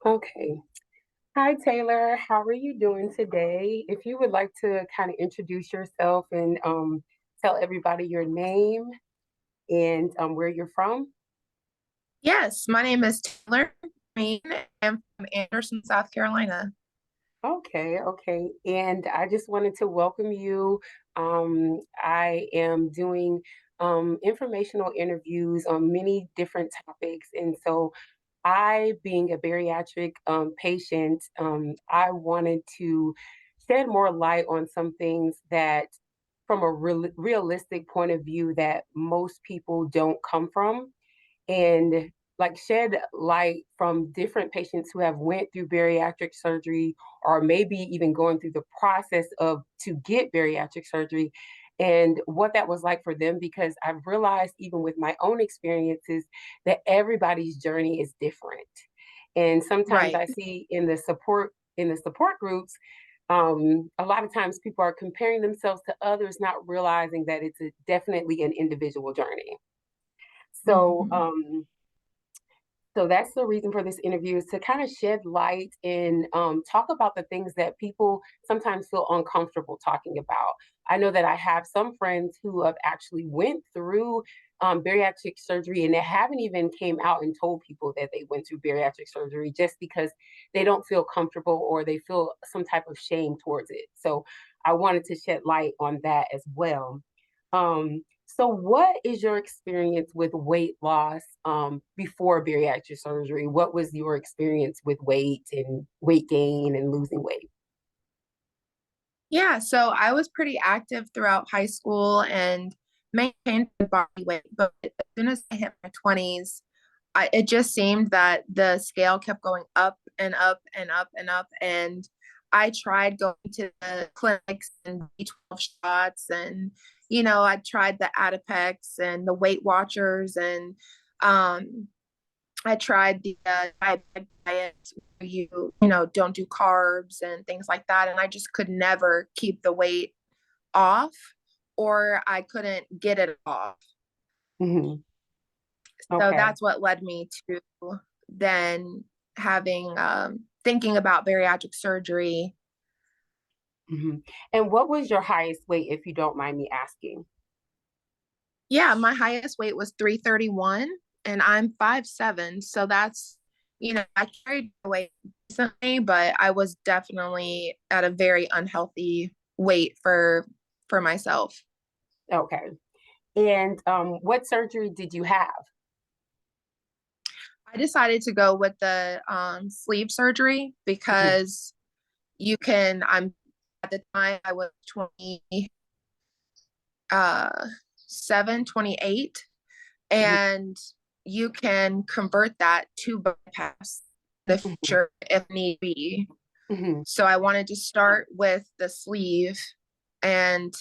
Okay. Hi, Taylor. How are you doing today? If you would like to kind of introduce yourself and tell everybody your name and where you're from. Yes, my name is Taylor Green. I'm from Anderson, South Carolina. Okay, okay. And I just wanted to welcome you. I am doing informational interviews on many different topics. And so I, being a bariatric patient, I wanted to shed more light on some things that, from a realistic point of view, that most people don't come from, and like shed light from different patients who have went through bariatric surgery or maybe even going through the process of to get bariatric surgery and what that was like for them, because I've realized even with my own experiences that everybody's journey is different. And sometimes Right, I see in the support groups, a lot of times people are comparing themselves to others, not realizing that it's definitely an individual journey. So, hmm so that's the reason for this interview, is to kind of shed light and talk about the things that people sometimes feel uncomfortable talking about. I know that I have some friends who have actually went through bariatric surgery, and they haven't even came out and told people that they went through bariatric surgery just because they don't feel comfortable or they feel some type of shame towards it. So I wanted to shed light on that as well. So what is your experience with weight loss before bariatric surgery? What was your experience with weight and weight gain and losing weight? Yeah, so I was pretty active throughout high school and maintained my body weight, but as soon as I hit my 20s, it just seemed that the scale kept going up and up and up and up. And I tried going to the clinics and B12 shots, and I tried the Adipex and the Weight Watchers, and um, I tried the diabetic diet where you don't do carbs and things like that. And I just could never keep the weight off, or I couldn't get it off. Hmm. So Okay. that's what led me to then thinking about bariatric surgery. Hmm. And what was your highest weight, if you don't mind me asking? Yeah, my highest weight was 331 and I'm 5'7". So I carried my weight recently, but I was definitely at a very unhealthy weight for myself. Okay. And what surgery did you have? I decided to go with the sleeve surgery Hmm. because at the time I was 27, 28, Hmm. and you can convert that to bypass the Hmm. future if need be. Hmm. So I wanted to start with the sleeve and,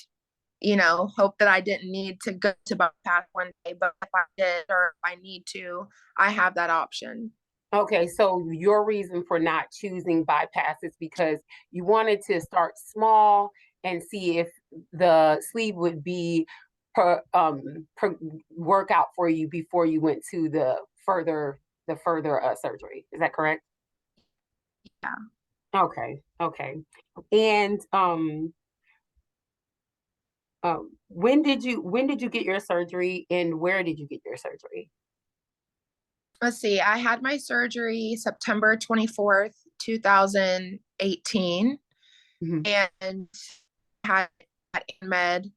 hope that I didn't need to go to bypass one day, but if I did or if I need to, I have that option. Okay, so your reason for not choosing bypass is because you wanted to start small and see if the sleeve would be per workout for you before you went to the further surgery. Is that correct? Yeah. Okay, okay. And when did you get your surgery and where did you get your surgery? Let's see. I had my surgery September 24th, 2018, Mhm. and had at Med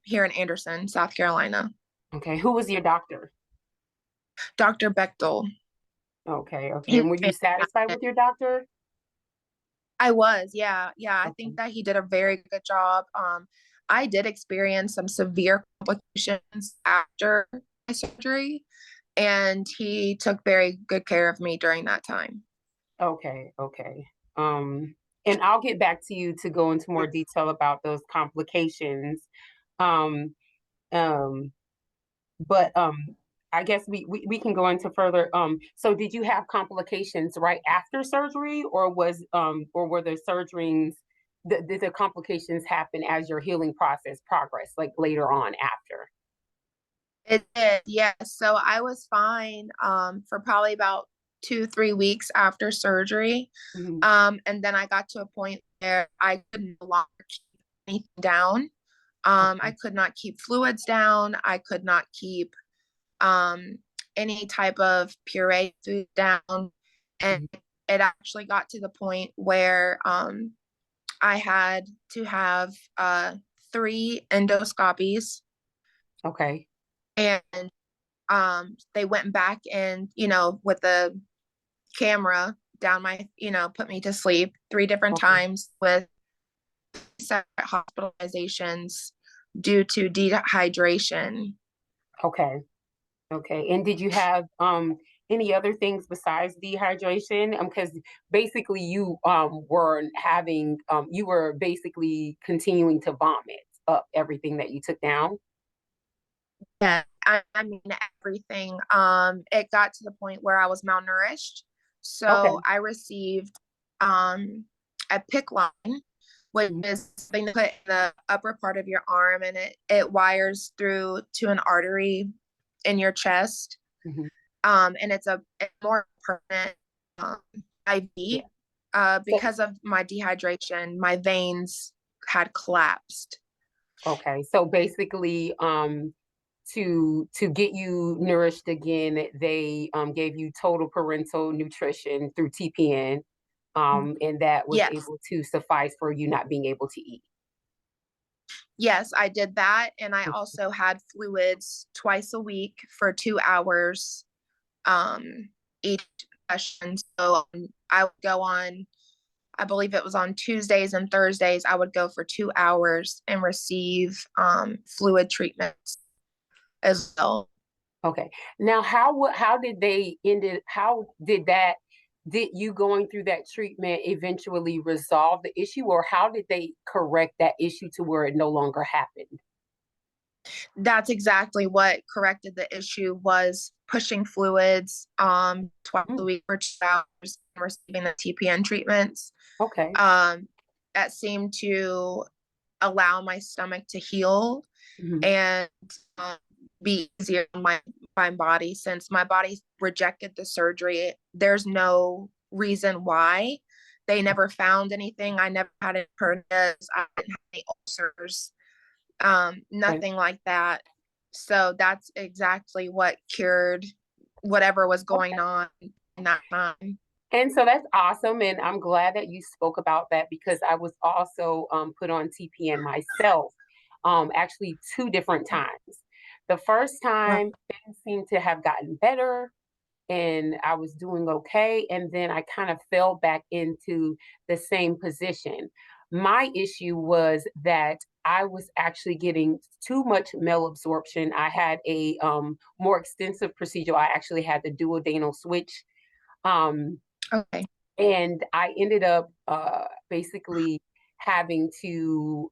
here in Anderson, South Carolina. Okay, who was your doctor? Dr. Bechtel. Okay, okay. He's And were you satisfied fantastic. with your doctor? I was, yeah, yeah. I Okay. think that he did a very good job. I did experience some severe complications after my surgery, and he took very good care of me during that time. Okay, okay. And I'll get back to you to go into more detail about those complications. Um, um, but I guess we can go into further. So did you have complications right after surgery, or were the surgeries did the complications happen as your healing process progressed, like later on after? It did, yes. So I was fine for probably about 2, 3 weeks after surgery. Hmm. And then I got to a point where I could no longer keep anything down. I Okay. could not keep fluids down. I could not keep um, any type of puree food down. And Mhm. it actually got to the point where I had to have 3 endoscopies, Okay. and they went back and, with the camera down my, put me to sleep 3 different Okay. times with separate hospitalizations due to dehydration. Okay. Okay. And did you have any other things besides dehydration? Because basically you were basically continuing to vomit up everything that you took down. Yeah, I mean everything. It got to the point where I was malnourished. So Okay. I received um a PIC line, which Mhm. is something to put in the upper part of your arm, and it wires through to an artery in your chest. Mhm. And it's more permanent um, Yeah. IV. So Because of my dehydration, my veins had collapsed. okay. So basically, to get you nourished again, they gave you total parental nutrition through TPN, and that was Yes. able to suffice for you not being able to eat. Yes, I did that. And I also had fluids twice a week for 2 hours each session. So I would go on, I believe it was on Tuesdays and Thursdays, I would go for 2 hours and receive fluid treatments as well. Okay. Now, how did they ended? How did that? Did you going through that treatment eventually resolve the issue, or how did they correct that issue to where it no longer happened? That's exactly what corrected the issue, was pushing fluids twice a Mm. week for 2 hours and receiving the TPN treatments. Okay. Um, that seemed to allow my stomach to heal Hmm. and um, be easier on my body, since my body rejected the surgery. There's no reason why. They never found anything. I never had any hernias. I didn't have any ulcers, Okay. nothing like that. So that's exactly what cured whatever was going Okay. on in that time. And so that's awesome. And I'm glad that you spoke about that because I was also put on TPN myself, actually two different times. The first Wow. time, things seemed to have gotten better and I was doing okay. And then I kind of fell back into the same position. My issue was that I was actually getting too much malabsorption. I had a more extensive procedure. I actually had the duodenal switch. Um, Okay. and I ended up basically having to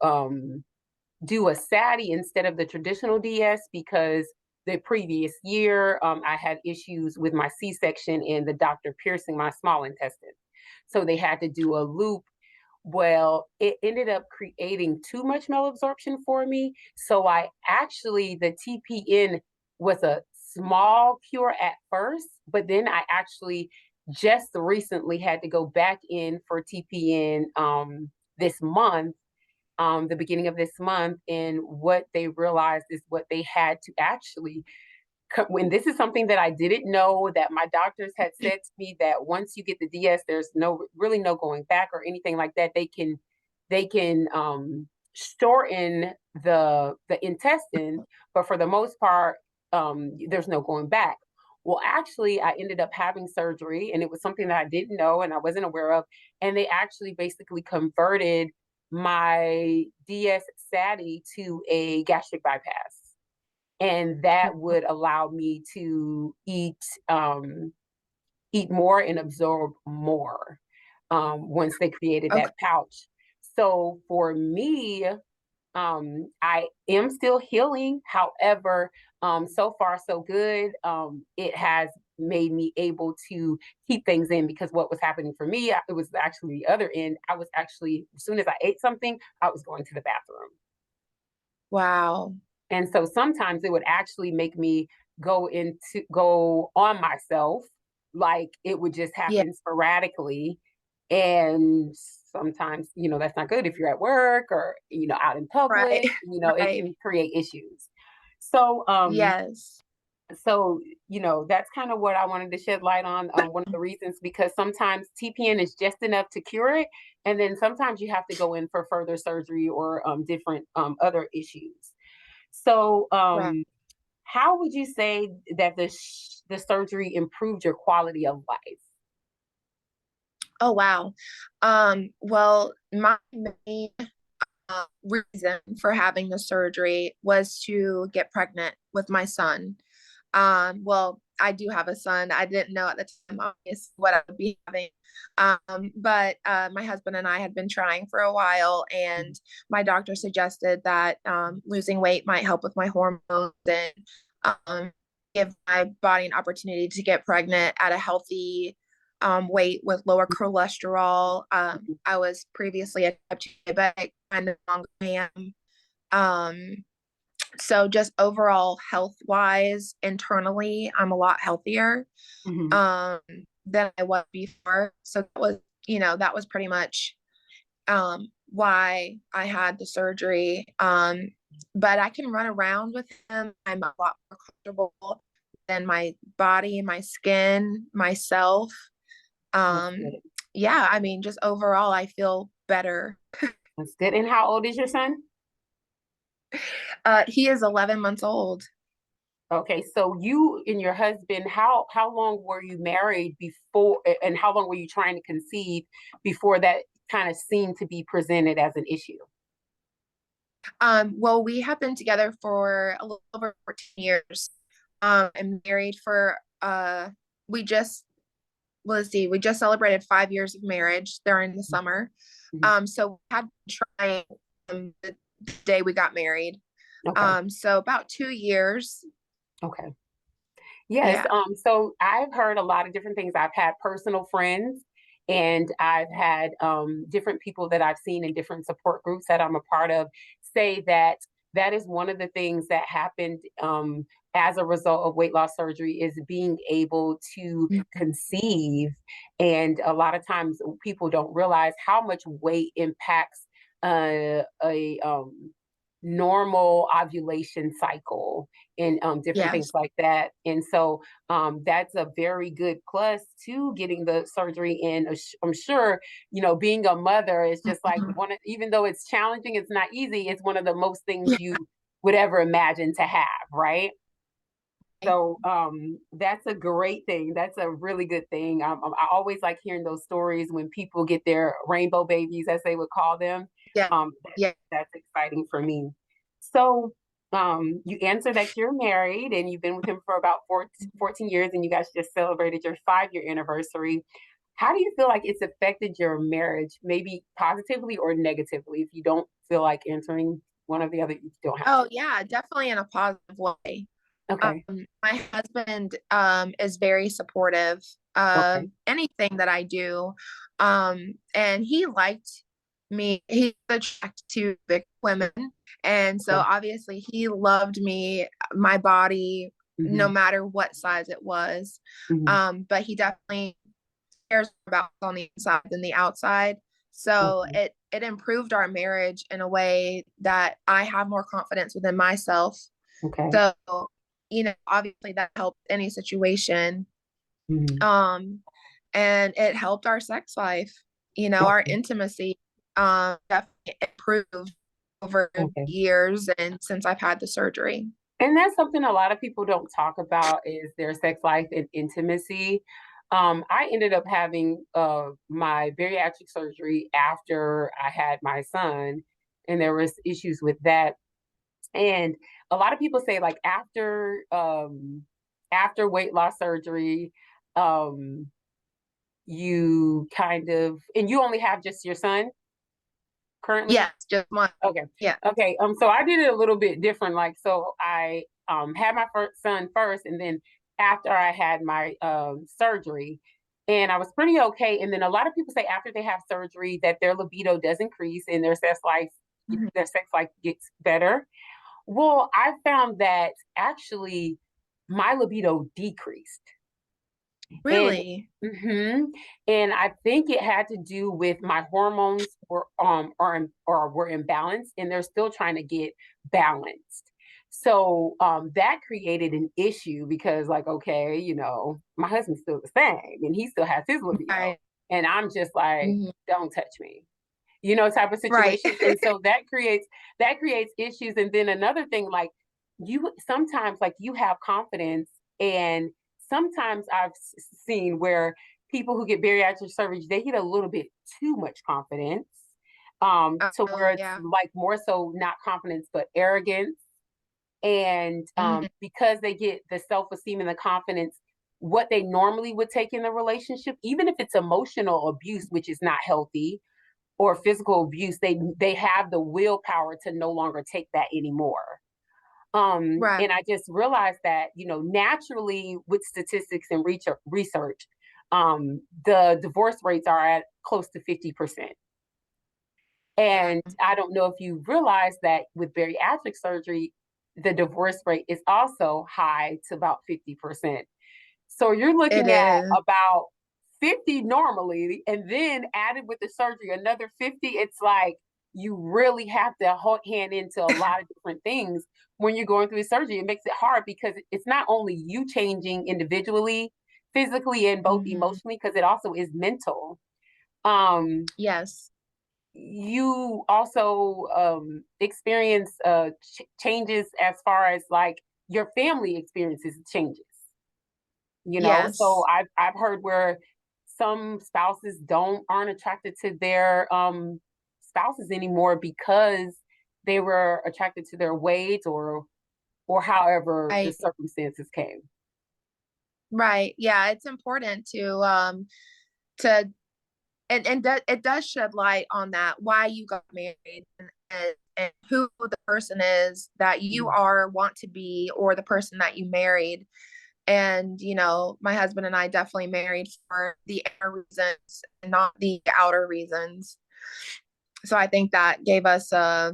do a SATI instead of the traditional DS because the previous year I had issues with my C-section and the doctor piercing my small intestine. So they had to do a loop. Well, it ended up creating too much malabsorption for me. So the TPN was a small cure at first, but then I actually just recently had to go back in for TPN this month, the beginning of this month. And what they realized is what they had to actually, when this is something that I didn't know, that my doctors had said to me that once you get the DS, there's really no going back or anything like that. They can shorten the intestine, but for the most part, there's no going back. Well, actually, I ended up having surgery, and it was something that I didn't know and I wasn't aware of. And they actually basically converted my DS SATI to a gastric bypass, and that would allow me to eat more and absorb more once they created Okay. that pouch. So for me, I am still healing. However, so far so good. It has made me able to keep things in because what was happening for me, it was actually the other end. I was actually, as soon as I ate something, I was going to the bathroom. Wow. And so sometimes it would actually make me go on myself. like it would just Yeah. happen sporadically. And sometimes, that's not good if you're at work or, out in Right. public, it Right. can create issues. So, Yes. so, that's kind of what I wanted to shed light on. One of the reasons, because sometimes TPN is just enough to cure it. And then sometimes you have to go in for further surgery or different other issues. So, Right. how would you say that the surgery improved your quality of life? Oh, wow. Well, my main reason for having the surgery was to get pregnant with my son. Well, I do have a son. I didn't know at the time, obviously, what I would be having. But my husband and I had been trying for a while, and my doctor suggested that losing weight might help with my hormones and um, give my body an opportunity to get pregnant at a healthy weight with lower cholesterol. I was previously a type 2 diabetic, I no longer am. Um, so just overall health wise, internally, I'm a lot healthier Mhm. um than I was before. So that was pretty much why I had the surgery. But I can run around with him. I'm a lot more comfortable than my body, my skin, myself. That's Um, good. yeah, I mean, just overall, I feel better. That's good. And how old is your son? He is 11 months old. Okay, so you and your husband, how long were you married before, and how long were you trying to conceive before that kind of seemed to be presented as an issue? Well, we have been together for a little over 14 years. And married for we just let's see, we just celebrated 5 years of marriage during the summer. Mhm. So we had been trying the day we got married. Okay, So about 2 years. okay. Yes, Yeah. so I've heard a lot of different things. I've had personal friends and I've had different people that I've seen in different support groups that I'm a part of say that that is one of the things that happened as a result of weight loss surgery is being able to Mhm. conceive. And a lot of times people don't realize how much weight impacts a normal ovulation cycle and different things Yes. like that. And so that's a very good plus to getting the surgery. And I'm sure, being a mother is just like Mhm. even though it's challenging, it's not easy, it's one of the most things Yeah. you would ever imagine to have, right? So that's a great thing. That's a really good thing. I always like hearing those stories when people get their rainbow babies, as they would call them. Yeah. Yeah. That's exciting for me. So you answer that you're married and you've been with him for about 14 years, and you guys just celebrated your 5-year anniversary. How do you feel like it's affected your marriage, maybe positively or negatively? If you don't feel like answering one or the other, you don't have to. Oh, yeah, definitely in a positive way. Okay. My husband is very supportive of Okay. anything that I do. And he liked me. He's attracted to big women. And so Okay. obviously he loved me, my body, no Hmm. matter what size it was. Hmm. But he definitely cares about on the inside than the outside. So Okay. it improved our marriage in a way that I have more confidence within myself. Okay. So, obviously that helped any situation. Mhm. Um, and it helped our sex life, our Okay. intimacy, definitely improved over Okay. years and since I've had the surgery. And that's something a lot of people don't talk about is their sex life and intimacy. I ended up having my bariatric surgery after I had my son, and there was issues with that. And a lot of people say like after weight loss surgery, um, you kind of and you only have just your son currently? Yes, just one. Okay. Yeah. Okay. So I did it a little bit different. Like, so I had my first son first, and then after I had my surgery, and I was pretty okay. And then a lot of people say after they have surgery that their libido does increase and Mhm. their sex life gets better. Well, I found that actually my libido decreased. And Really? hmm and I think it had to do with my hormones were imbalanced, and they're still trying to get balanced. So that created an issue because, like, okay, my husband's still the same, and he still has his libido, Right. and I'm just like, Mhm. don't touch me, type of Right. situation. And so that creates issues. And then another thing, like, you sometimes, like, you have confidence, and sometimes I've seen where people who get bariatric surgery, they get a little bit too much confidence, to Oh, where it's yeah. like more so not confidence but arrogance. And Mhm. because they get the self-esteem and the confidence, what they normally would take in the relationship, even if it's emotional abuse, which is not healthy, or physical abuse, they have the willpower to no longer take that anymore. Right. And I just realized that, naturally, with statistics and research, the divorce rates are at close to 50%. And Yeah. I don't know if you realize that with bariatric surgery, the divorce rate is also high to about 50%. So you're It looking at is. about 50 normally, and then added with the surgery, another 50. It's like you really have to hand into a lot of different things when you're going through the surgery. It makes it hard because it's not only you changing individually, physically, and both Mhm. emotionally, because it also is mental. Um, Yes. you also experience changes as far as, like, your family experiences changes. So Yes. I've heard where some spouses don't aren't attracted to their spouses anymore because they were attracted to their weight, or however the Right. circumstances came. Right. Yeah, it's important to it does shed light on that, why you got married, and who the person is that you Mhm. are want to be, or the person that you married. And my husband and I definitely married for the inner reasons and not the outer reasons. So I think that gave us a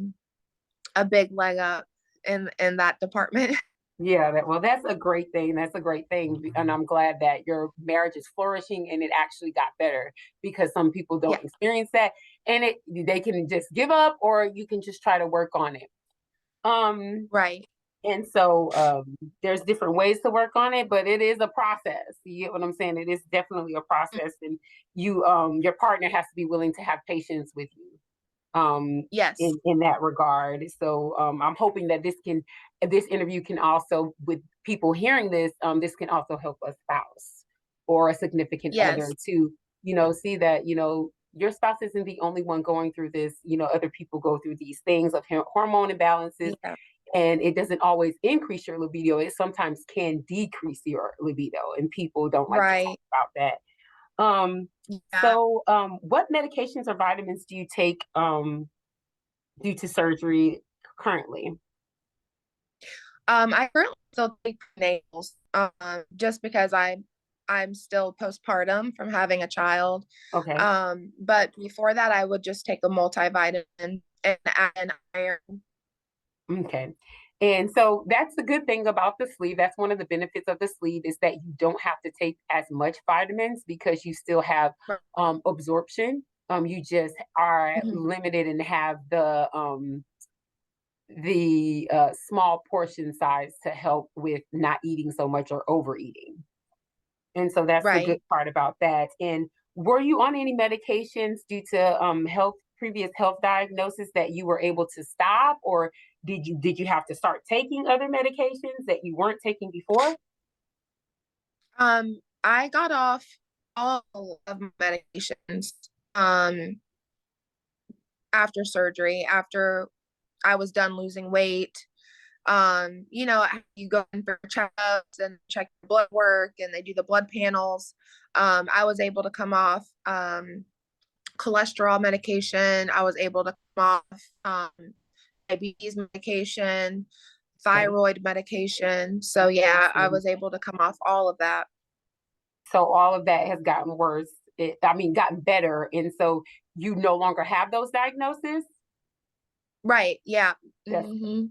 big leg up in that department. Yeah, that's a great thing. That's a great thing. And I'm glad that your marriage is flourishing and it actually got better, because some people Yeah. don't experience that, and they can just give up, or you can just try to work on it. Um Right. And so there's different ways to work on it, but it is a process. You get what I'm saying? It is definitely a process, and your partner has to be willing to have patience with you, Yes. in that regard. So I'm hoping that this interview can also, with people hearing this, this can also help a spouse or a significant other Yes. to, see that, your spouse isn't the only one going through this. Other people go through these things of hormone imbalances, Yeah. and it doesn't always increase your libido. It sometimes can decrease your libido, and people don't like to talk Right. about that. Um, Yeah. what medications or vitamins do you take due to surgery currently? I currently still take prenatals, just because I'm still postpartum from having a child. Okay. But before that, I would just take a multivitamin and add in iron. Okay. And so that's the good thing about the sleeve. That's one of the benefits of the sleeve, is that you don't have to take as much vitamins because you still have absorption. You just are Mhm. limited and have the small portion size to help with not eating so much or overeating. And so that's the good Right. part about that. And were you on any medications due to previous health diagnosis that you were able to stop, or did you have to start taking other medications that you weren't taking before? I got off all of my medications um after surgery, after I was done losing weight. You go in for checkups and check your blood work, and they do the blood panels. I was able to come off cholesterol medication. I was able to come off diabetes medication, Okay, thyroid medication. So that's yeah, I awesome. was able to come off all of that. So all of that has gotten worse. I mean, gotten better, and so you no longer have those diagnoses. Right. Yeah. That's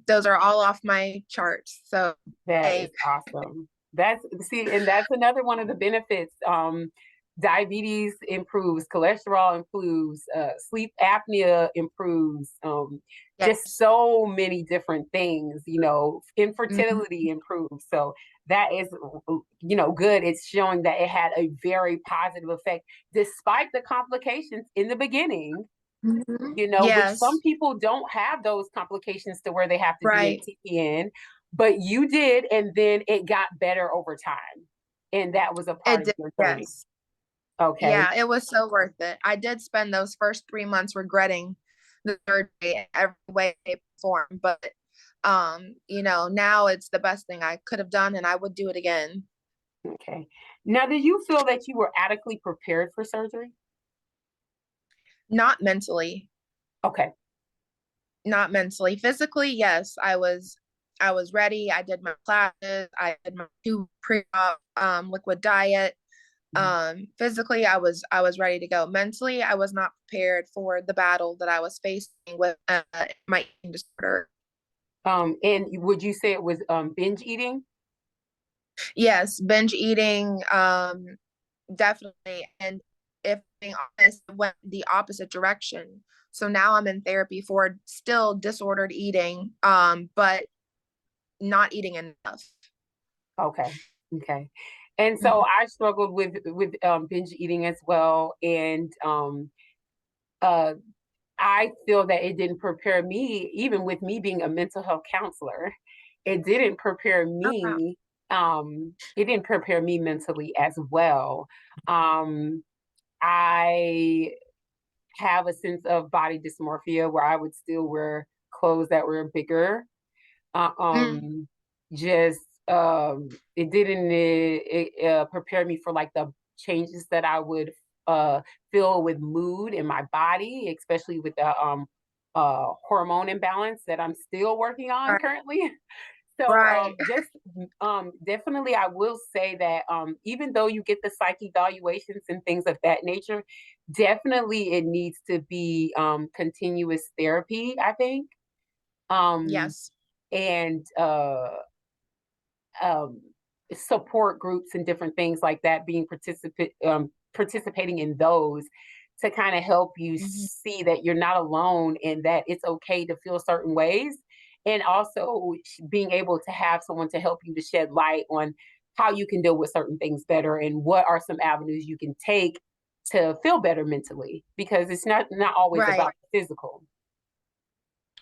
Those are all off my charts. So that hey, is awesome. That's see, and that's another one of the benefits. Diabetes improves, cholesterol improves, sleep apnea improves, just Yes. so many different things, Mhm. infertility improves. So that is, good. It's showing that it had a very positive effect despite the complications in the beginning, Mhm. which some Yes. people don't have those complications to where they have to do a Right. TPN, but you did, and then it got better over time. And that was a part It of did. your journey. Yes. Okay. Yeah, it was so worth it. I did spend those first 3 months regretting the surgery in every way, shape, or form, but now it's the best thing I could have done, and I would do it again. Okay. Now, did you feel that you were adequately prepared for surgery? Not mentally, Okay. not mentally. Physically, yes, I was ready. I did my classes, I did my 2 pre-op liquid diet. Mhm. Physically, I was ready to go. Mentally, I was not prepared for the battle that I was facing with my eating disorder. And would you say it was binge eating? Yes, binge eating, definitely. And if being honest, it went the opposite direction. So now I'm in therapy for still disordered eating, but not eating enough. Okay. Okay. And so Mhm. I struggled with binge eating as well, and uh, I feel that it didn't prepare me, even with me being a mental health counselor, it didn't prepare Oh, wow. me. It didn't prepare me mentally as well. Um, I have a sense of body dysmorphia where I would still wear clothes that were bigger. Uh, Mm, um, just it didn't prepare me for like the changes that I would uh, feel with mood in my body, especially with the hormone imbalance that I'm still working on right, currently. So right. just definitely I will say that even though you get the psych evaluations and things of that nature, definitely it needs to be continuous therapy, I think. Um, Yes. and um, support groups and different things like that, being participating in those to kind of help you Mhm. see that you're not alone and that it's okay to feel certain ways. And also being able to have someone to help you to shed light on how you can deal with certain things better and what are some avenues you can take to feel better mentally, because it's not always Right, about the physical.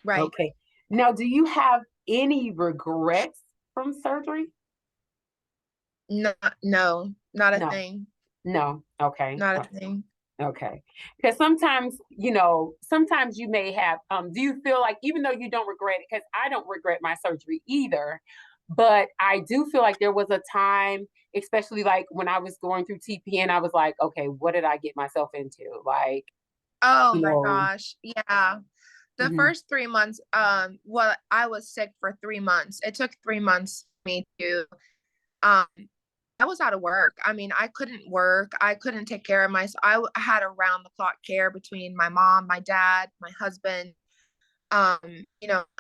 right. Okay. Now, do you have any regrets from surgery? No, not a No, thing. no. Okay. Not a thing. Okay. Because sometimes, sometimes you may have, do you feel like, even though you don't regret it, because I don't regret my surgery either, but I do feel like there was a time, especially like when I was going through TPN, I was like, okay, what did I get myself into? Like, Oh you my know, gosh. Yeah. The mhm, first 3 months, well, I was sick for 3 months. It took 3 months for me to, um, I was out of work. I mean, I couldn't work. I couldn't take care of myself. I had around the clock care between my mom, my dad, my husband,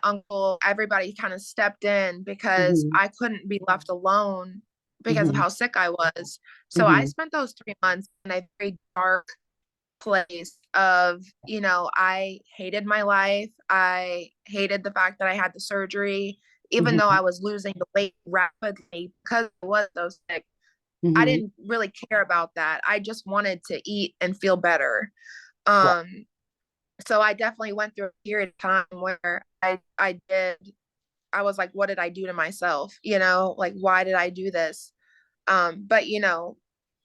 uncle. Everybody kind of stepped in because mhm, I couldn't be left alone because of mhm, how sick I was. So I mhm, spent those 3 months in a very dark place of, I hated my life. I hated the fact that I had the surgery, even though mhm, I was losing the weight rapidly because I was so sick. I mhm. didn't really care about that. I just wanted to eat and feel better. Right. Um, so I definitely went through a period of time where I was like, what did I do to myself? Like, why did I do this? But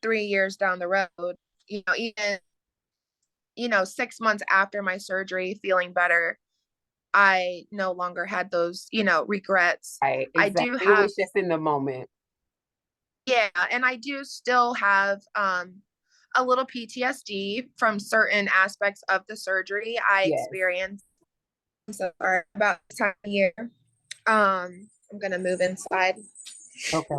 3 years down the road, even 6 months after my surgery, feeling better, I no longer had those, regrets. Right. I do Exactly. It have, was just in the moment. yeah, and I do still have a little PTSD from certain aspects of the surgery I Yes. experienced. So sorry about this time of year. I'm gonna move inside. Okay.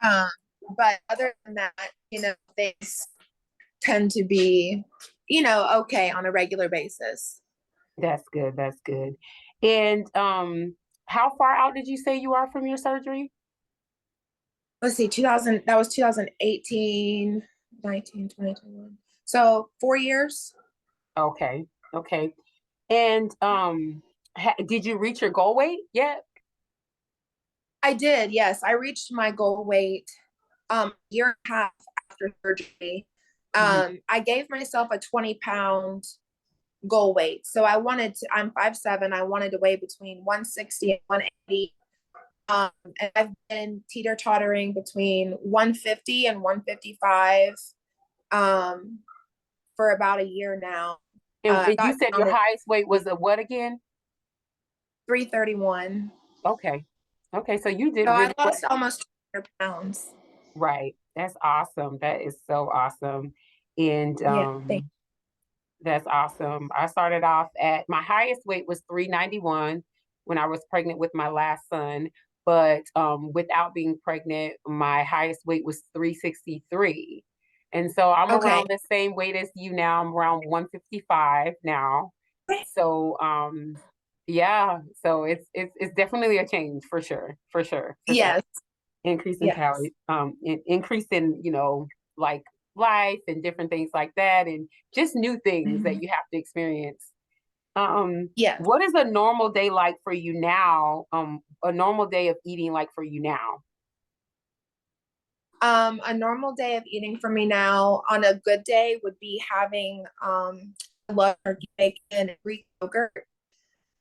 Um, but other than that, things tend to be, okay on a regular basis. That's good. That's good. And how far out did you say you are from your surgery? Let's see, 2000, that was 2018, 19, 20, 21. So 4 years. Okay. Okay. And did you reach your goal weight yet? I did, yes. I reached my goal weight a year and a half after surgery. Hmm. I gave myself a 20-pound goal weight. So I'm 5'7". I wanted to weigh between 160 and 180. And I've been teeter-tottering between 150 and 155 for about a year now. And you Got said down your to highest weight was a what again? 331. Okay. Okay. So you did So I really well. lost almost 200 pounds. Right. That's awesome. That is so awesome. And Yeah, thank that's awesome. I started off at my highest weight was 391 when I was pregnant with my last son, but without being pregnant, my highest weight was 363. And so I'm Okay. around the same weight as you now. I'm around 155 now. So yeah, so it's definitely a change for sure, for sure, for sure. Yes, Increase in yes. calories, increase in, like life and different things like that, and just new things that Mhm. you have to experience. Yes. What is a normal day like for you now? A normal day of eating like for you now? A normal day of eating for me now on a good day would be having I love turkey bacon and Greek yogurt.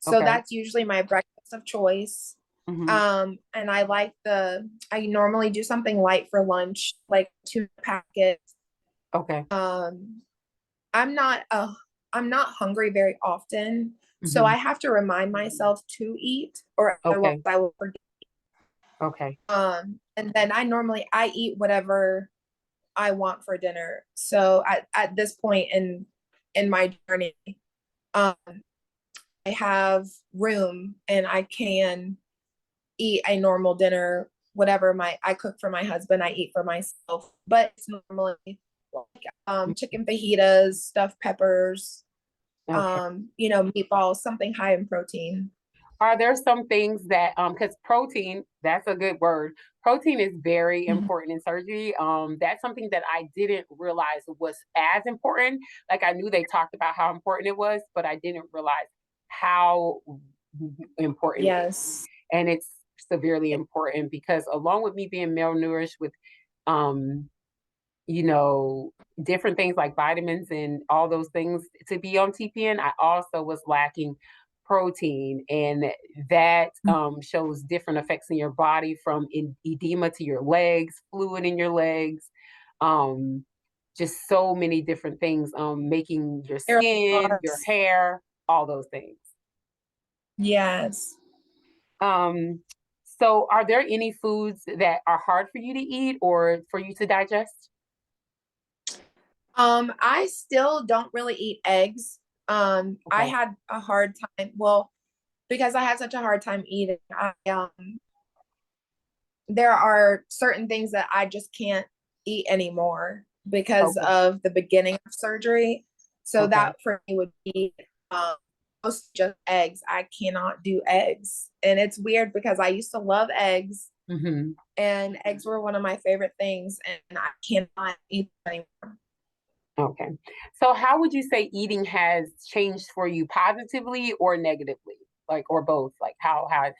So Okay. that's usually my breakfast of choice. Hmm. And I normally do something light for lunch, like two packets. Okay. Um, I'm not uh I'm not hungry very often, so Hmm. I have to remind myself to eat, or otherwise Okay. I will forget. Okay. And then I eat whatever I want for dinner. So at this point in my journey, um, I have room and I can eat a normal dinner. Whatever my I cook for my husband, I eat for myself. But it's normally like chicken fajitas, stuffed peppers, Okay. meatballs, something high in protein. Are there some things that because protein, that's a good word. Protein is very Mhm. important in surgery. That's something that I didn't realize was as important. Like I knew they talked about how important it was, but I didn't realize how important it is. Yes. And it's severely important because along with me being malnourished with um you know, different things like vitamins and all those things to be on TPN, I also was lacking protein, and that shows different effects in your body from edema to your legs, fluid in your legs, um, just so many different things, making your There skin, are. your hair, all those things. Yes. Um, so, are there any foods that are hard for you to eat or for you to digest? I still don't really eat eggs. I Okay. had a hard time, well, because I had such a hard time eating. There are certain things that I just can't eat anymore because Okay. of the beginning of surgery. So Okay. that for me would be most just eggs. I cannot do eggs. And it's weird because I used to love eggs Hmm. and eggs were one of my favorite things and I cannot eat them anymore. Okay. So how would you say eating has changed for you positively or negatively? Like or both? Like how has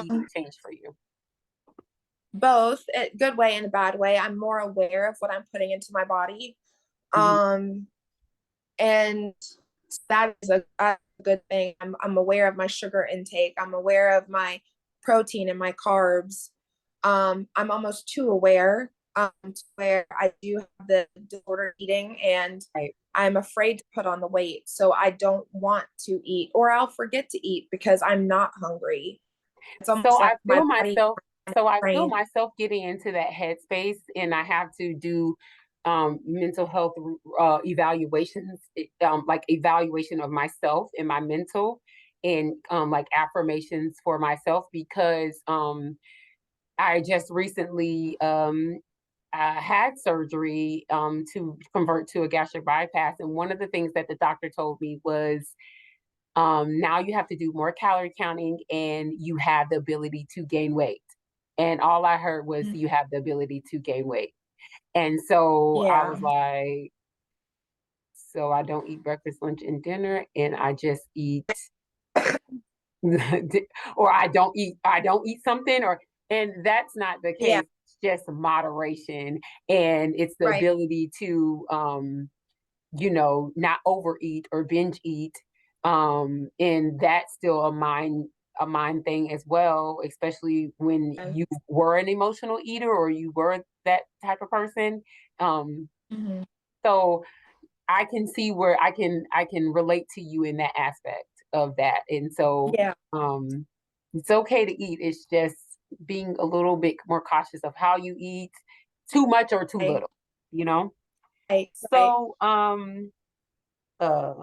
eating Um, changed for you? both a good way and a bad way. I'm more aware of what I'm putting into my body. Hmm. Um, and that is a good thing. I'm aware of my sugar intake. I'm aware of my protein and my carbs. I'm almost too aware to where I do have the disordered eating and Right. I'm afraid to put on the weight. So I don't want to eat or I'll forget to eat because I'm not hungry. It's So almost like I my feel body myself so I feel trained. myself getting into that headspace, and I have to do mental health evaluations, like evaluation of myself and my mental, and like affirmations for myself because I just recently I had surgery to convert to a gastric bypass. And one of the things that the doctor told me was Now you have to do more calorie counting and you have the ability to gain weight. And all I heard was Mhm. you have the ability to gain weight. And so I Yeah. was like, so I don't eat breakfast, lunch, and dinner, and I just eat or I don't eat something or and that's not the Yeah. case. It's just moderation and it's the Right. ability to not overeat or binge eat. And that's still a mind thing as well, especially when Yes. you were an emotional eater or you were that type of person. Um, Mhm. so I can see where I can relate to you in that aspect of that. And so Yeah. it's okay to eat. It's just being a little bit more cautious of how you eat, too much or too Right. little, you know? Right. Right. So uh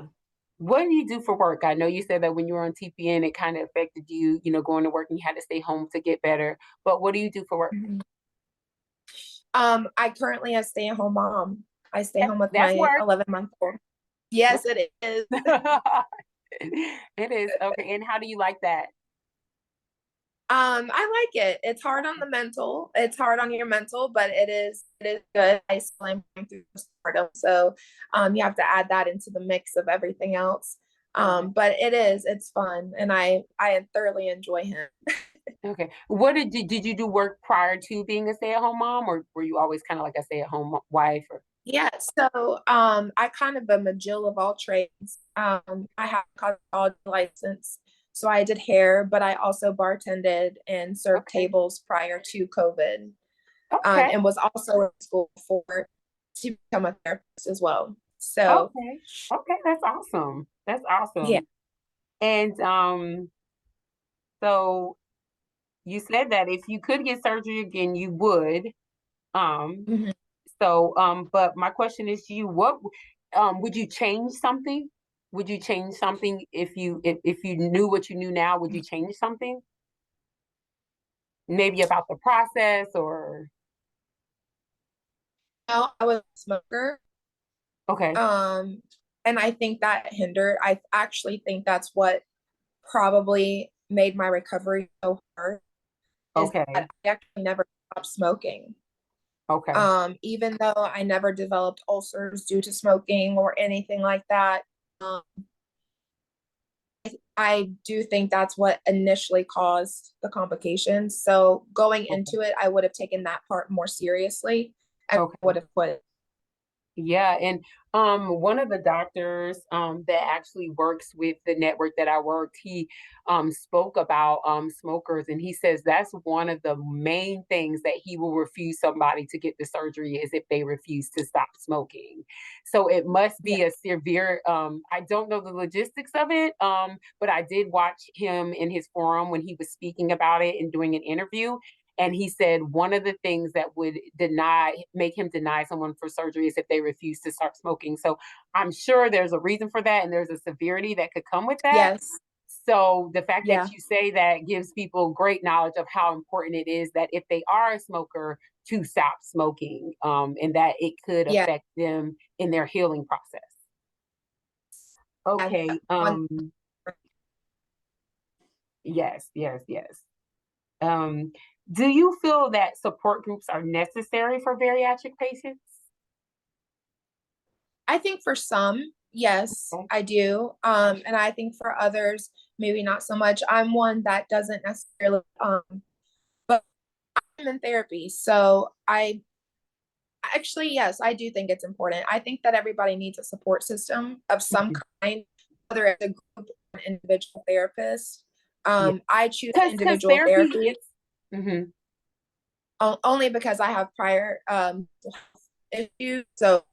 what do you do for work? I know you said that when you were on TPN it kind of affected you, going to work and you had to stay home to get better. But what do you do for work? Mhm. I currently a stay-at-home mom. I stay home with That's my work. 11-month-old. Yes, it is. It is. Okay. And how do you like that? I like it. It's hard on the mental. It's hard on your mental, but it is good. I still am going through postpartum, so you have to add that into the mix of everything else. Okay. But it's fun, and I thoroughly enjoy him. Okay. What did you do work prior to being a stay-at-home mom, or were you always kind of like a stay-at-home wife? Or Yeah, so I kind of am a Jill of all trades. I have a college license, so I did hair, but I also bartended and served okay, tables prior to COVID, okay, and was also in school for to become a therapist as well. So okay, okay. That's awesome. That's yeah. awesome. And so you said that if you could get surgery again, you would. Um, Mhm. but my question is to you, what would you change something? Would you change something if you knew what you knew now, would you change something? Maybe about the process or No, I was a smoker. okay, Um, and I think that hindered. I actually think that's what probably made my recovery so hard is okay, that I actually never stopped smoking. okay, Even though I never developed ulcers due to smoking or anything like that, um, I do think that's what initially caused the complications. So going okay, into it, I would have taken that part more seriously and would okay. have quit. Yeah, and one of the doctors that actually works with the network that I worked, he spoke about smokers and he says that's one of the main things that he will refuse somebody to get the surgery is if they refuse to stop smoking. So it must Yeah. be a severe I don't know the logistics of it, but I did watch him in his forum when he was speaking about it and doing an interview and he said one of the things that would make him deny someone for surgery is if they refuse to start smoking. So I'm sure there's a reason for that and there's a severity that could come with that. Yes. So the fact that Yeah. you say that gives people great knowledge of how important it is that if they are a smoker to stop smoking, and that it could Yeah. affect them in their healing process. Yeah. Okay. One, Yes, yes, yes. Um, do you feel that support groups are necessary for bariatric patients? I think for some, yes, Okay. I do. And I think for others, maybe not so much. I'm one that doesn't necessarily, but I'm in therapy. So I actually, yes, I do think it's important. I think that everybody needs a support system of some kind, whether it's a group or an individual therapist. Yeah. I choose Because individual therapy, therapy it's mhm, only because I have prior issues. So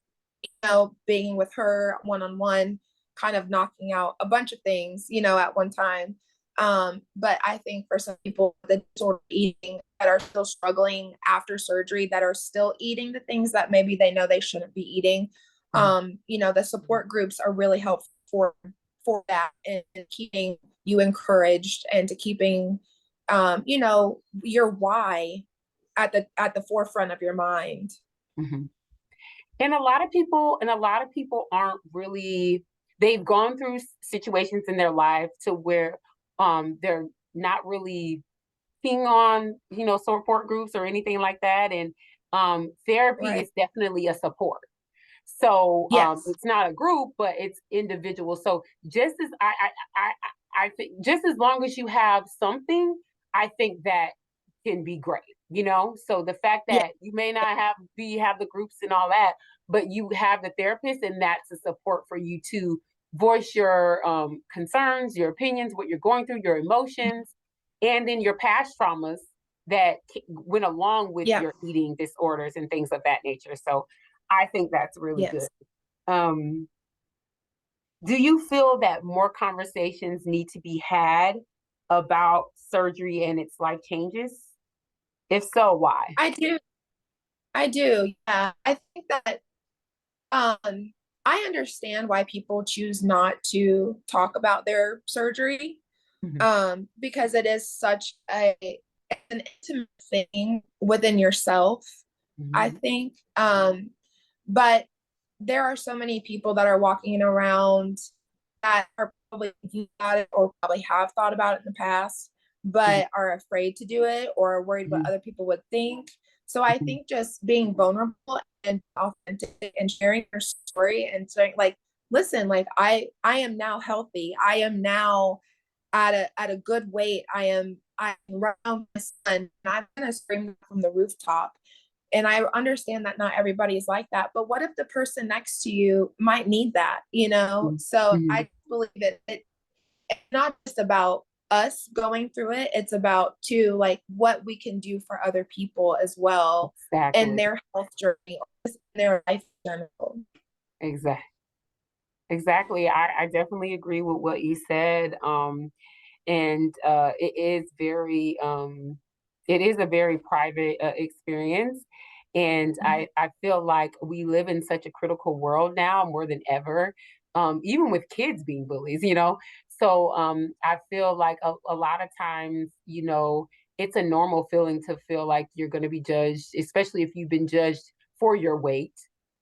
being with her one on one, kind of knocking out a bunch of things, at one time. But I think for some people, the disorder eating that are still struggling after surgery, that are still eating the things that maybe they know they shouldn't be eating, mhm, the support groups are really helpful for that and keeping you encouraged and to keeping, your why at the forefront of your mind. mhm. And a lot of people aren't really. they've gone through situations in their life to where they're not really keen on, support groups or anything like that. And therapy Right. is definitely a support. So Yes. it's not a group, but it's individual. So just as I think, just as long as you have something, I think that can be great. So the fact Yeah. that you may not have the groups and all that, but you have the therapist, and that's a support for you to voice your concerns, your opinions, what you're going through, your emotions, and then your past traumas that went along with Yeah. your eating disorders and things of that nature. So I think that's really good. Yes. Um, do you feel that more conversations need to be had about surgery and its life changes? If so, why? I do. I do. Yeah. I think that um I understand why people choose not to talk about their surgery, Mhm, because it is such an intimate thing within yourself, I mhm, think. But there are so many people that are walking around that are probably thinking about it or probably have thought about it in the past, mhm, but are afraid to do it or are worried what mhm, other people would think. So I mhm. think just being vulnerable and authentic and sharing your story and saying like, listen, like I am now healthy. I am now at a good weight. I'm around my son and I'm gonna scream from the rooftop. And I understand that not everybody is like that, but what if the person next to you might need that, you know? Mhm, So mhm. I believe it's not just about us going through it, it's about too like what we can do for other people as well in Exactly. their health journey or just in their life in general. Exactly. Exactly. I definitely agree with what you said. And it is a very private experience. And Mhm. I feel like we live in such a critical world now more than ever, even with kids being bullies, so I feel like a lot of times, it's a normal feeling to feel like you're going to be judged, especially if you've been judged for your weight,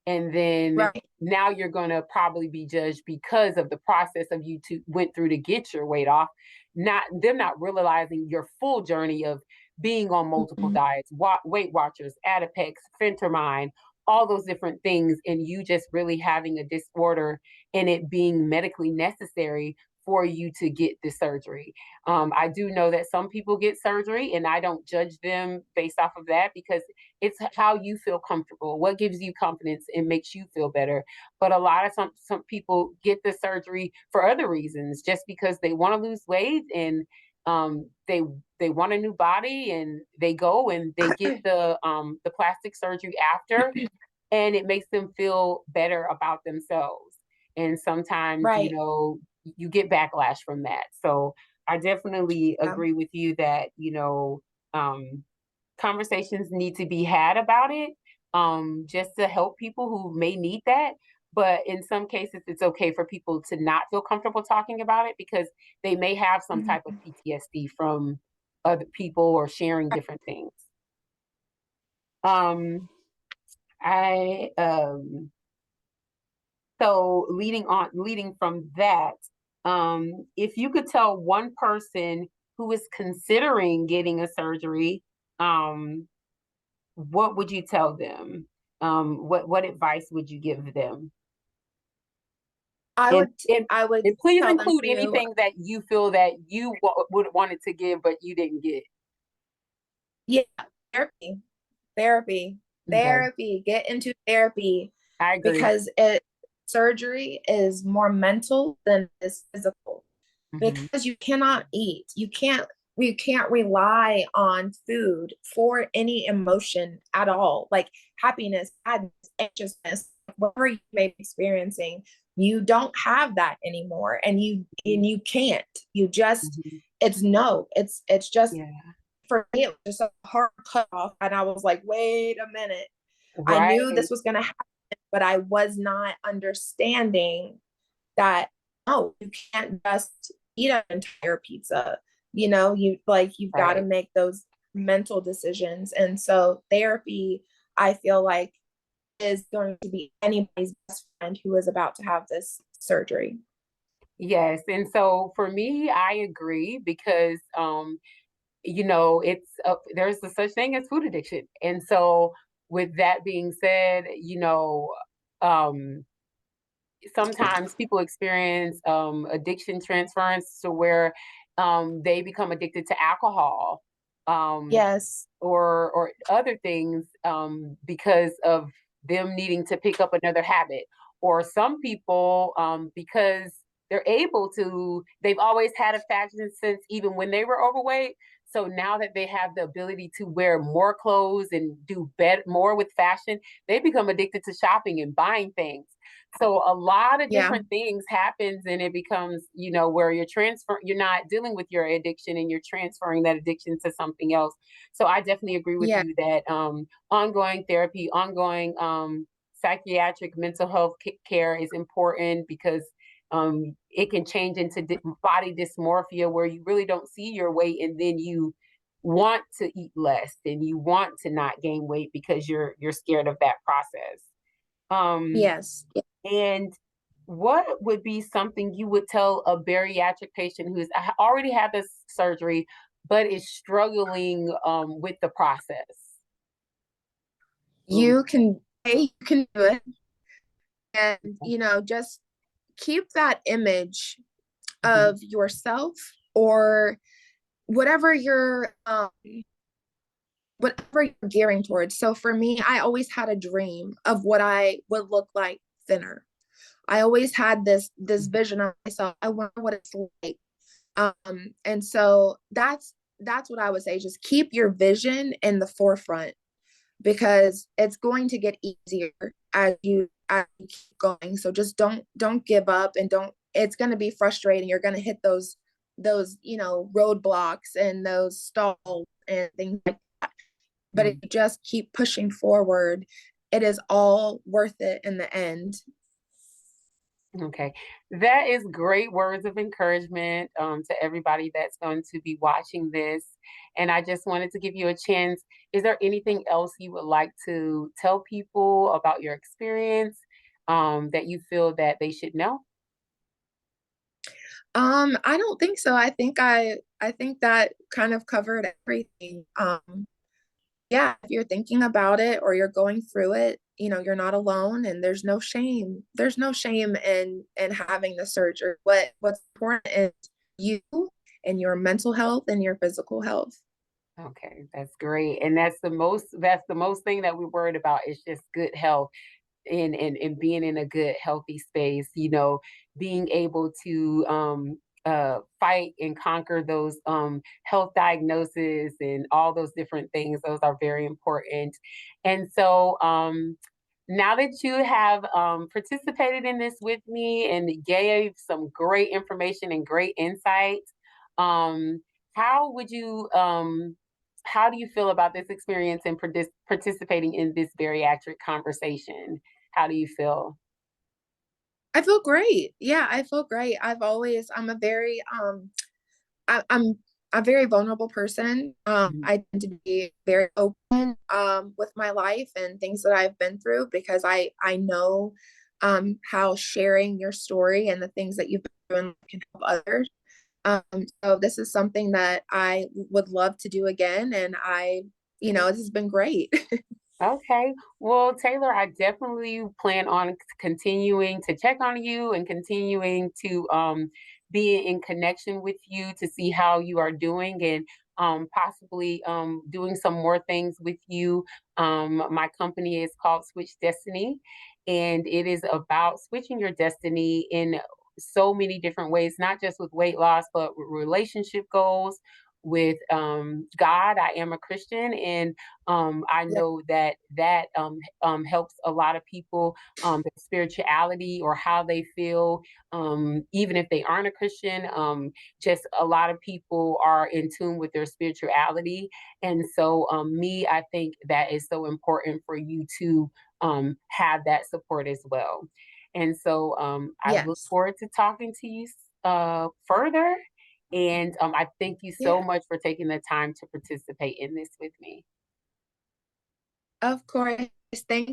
and then Right. now you're going to probably be judged because of the process of you to went through to get your weight off, not them not realizing your full journey of being on multiple Mhm. diets, Weight Watchers, Adipex, Phentermine, all those different things, and you just really having a disorder and it being medically necessary for you to get the surgery. I do know that some people get surgery, and I don't judge them based off of that because it's how you feel comfortable, what gives you confidence and makes you feel better. But a lot of some people get the surgery for other reasons, just because they want to lose weight, and they want a new body, and they go and they get the plastic surgery after, and it makes them feel better about themselves. And sometimes, Right. you get backlash from that. So I definitely Yeah. agree with you that, um, conversations need to be had about it, just to help people who may need that. But in some cases, it's okay for people to not feel comfortable talking about it because they may have some type of Mhm. PTSD from other people or sharing different things. Um, I So leading from that, if you could tell one person who is considering getting a surgery, um, what would you tell them? What advice would you give them? I And would and I would and please tell them include to, anything that you feel that you would wanted to give but you didn't get. yeah, therapy, therapy, Okay, therapy, get into therapy I agree. because surgery is more mental than it is physical Hmm. because you cannot eat. You can't rely on food for any emotion at all, like happiness, sadness, anxiousness, whatever you may be experiencing. You don't have that anymore, and you can't. You just Hmm. it's no. It's just Yeah. for me, it was just a hard cut off. And I was like, wait a minute. I knew Right. this was going to happen, but I was not understanding that, no, you can't just eat an entire pizza. You've got to Right. make those mental decisions. And so therapy, I feel like, is going to be anybody's best friend who is about to have this surgery. Yes. And so for me, I agree because it's there's a such thing as food addiction. And so with that being said, um sometimes people experience addiction transference to where they become addicted to alcohol, um, Yes. or other things, because of them needing to pick up another habit. Or some people, because they've always had a fashion sense even when they were overweight. So now that they have the ability to wear more clothes and do better more with fashion, they become addicted to shopping and buying things. So a lot of Yeah. different things happens, and it becomes, where you're not dealing with your addiction and you're transferring that addiction to something else. So I definitely agree with Yeah. you that ongoing therapy, ongoing psychiatric mental health care is important because it can change into body dysmorphia where you really don't see your weight and then you want to eat less and you want to not gain weight because you're scared of that process. Um, Yes. and what would be something you would tell a bariatric patient who's already had this surgery but is struggling with the process? What would You can you can do it, and just keep that image Mhm. of yourself, or whatever you're gearing towards. So for me, I always had a dream of what I would look like thinner. I always had this vision of myself. I wonder what it's like. And so that's what I would say. Just keep your vision in the forefront, because it's going to get easier as you keep going. So just don't give up, and don't it's going to be frustrating. You're going to hit those roadblocks and those stalls and things like that. But if Mhm. you just keep pushing forward, it is all worth it in the end. Okay. That is great words of encouragement to everybody that's going to be watching this. And I just wanted to give you a chance. Is there anything else you would like to tell people about your experience, that you feel that they should know? I don't think so. I think that kind of covered everything. Yeah, if you're thinking about it or you're going through it, you're not alone, and there's no shame. There's no shame in having the surgery. What's important is you and your mental health and your physical health. Okay, that's great. And that's the most thing that we're worried about is just good health and being in a good healthy space, being able to fight and conquer those health diagnoses and all those different things. Those are very important. And so now that you have participated in this with me and gave some great information and great insight, um, how would you how do you feel about this experience and participating in this bariatric conversation? How do you feel? I feel great. Yeah, I feel great. I'm a very I'm a very vulnerable person. Mhm. I tend to be very open with my life and things that I've been through, because I know how sharing your story and the things that you've been through can help others. So this is something that I would love to do again, and this has been great. Okay. Well, Taylor, I definitely plan on continuing to check on you and continuing to be in connection with you to see how you are doing and possibly doing some more things with you. My company is called SwitchedDestiny, and it is about switching your destiny in so many different ways, not just with weight loss, but with relationship goals, with God. I am a Christian, and I Yeah. know that helps a lot of people, their spirituality or how they feel, even if they aren't a Christian. Just a lot of people are in tune with their spirituality. And so, I think that is so important for you to have that support as well. And so, I look Yes. forward to talking to you further. And I thank you so Yeah. much for taking the time to participate in this with me. Of course. Thank